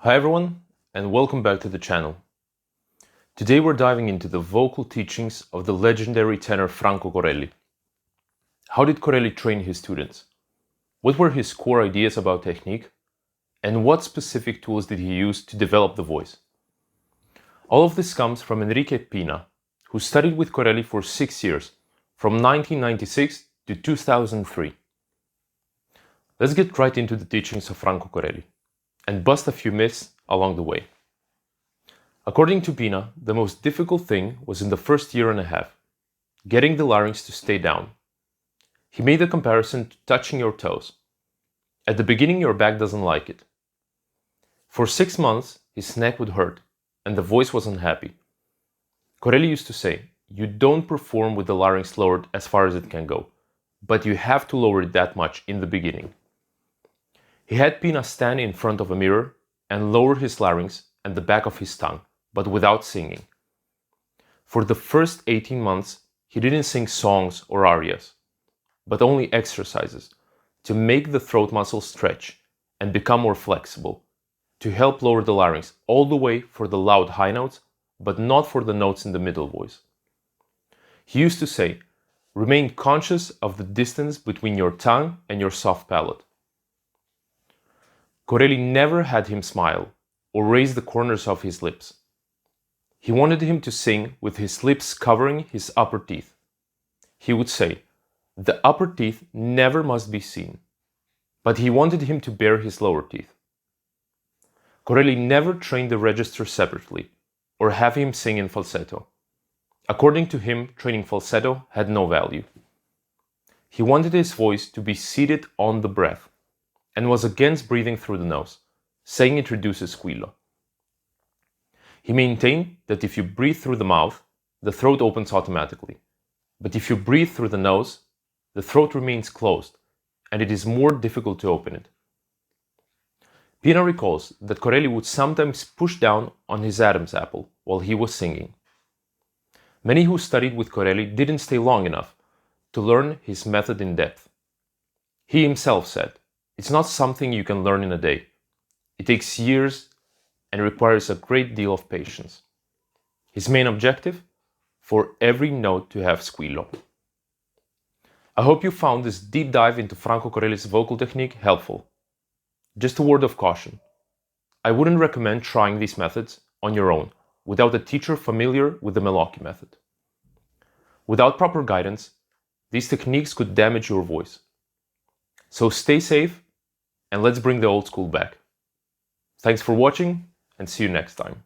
Hi everyone, and welcome back to the channel. Today we're diving into the vocal teachings of the legendary tenor Franco Corelli. How did Corelli train his students? What were his core ideas about technique? And what specific tools did he use to develop the voice? All of this comes from Enrique Pina, who studied with Corelli for 6 years, from 1996 to 2003. Let's get right into the teachings of Franco Corelli and bust a few myths along the way. According to Pina, the most difficult thing was in the first year and a half, getting the larynx to stay down. He made the comparison to touching your toes. At the beginning, your back doesn't like it. For 6 months, his neck would hurt, and the voice was unhappy. Corelli used to say, you don't perform with the larynx lowered as far as it can go, but you have to lower it that much in the beginning. He had Pina stand in front of a mirror and lower his larynx and the back of his tongue, but without singing. For the first 18 months, he didn't sing songs or arias, but only exercises to make the throat muscles stretch and become more flexible, to help lower the larynx all the way for the loud high notes, but not for the notes in the middle voice. He used to say, remain conscious of the distance between your tongue and your soft palate. Corelli never had him smile or raise the corners of his lips. He wanted him to sing with his lips covering his upper teeth. He would say, the upper teeth never must be seen, but he wanted him to bare his lower teeth. Corelli never trained the register separately or have him sing in falsetto. According to him, training falsetto had no value. He wanted his voice to be seated on the breath and was against breathing through the nose, saying it reduces squillo. He maintained that if you breathe through the mouth, the throat opens automatically. But if you breathe through the nose, the throat remains closed, and it is more difficult to open it. Pina recalls that Corelli would sometimes push down on his Adam's apple while he was singing. Many who studied with Corelli didn't stay long enough to learn his method in depth. He himself said, it's not something you can learn in a day. It takes years and requires a great deal of patience. His main objective? For every note to have squillo. I hope you found this deep dive into Franco Corelli's vocal technique helpful. Just a word of caution. I wouldn't recommend trying these methods on your own without a teacher familiar with the Melocchi method. Without proper guidance, these techniques could damage your voice. So stay safe and let's bring the old school back. Thanks for watching and see you next time.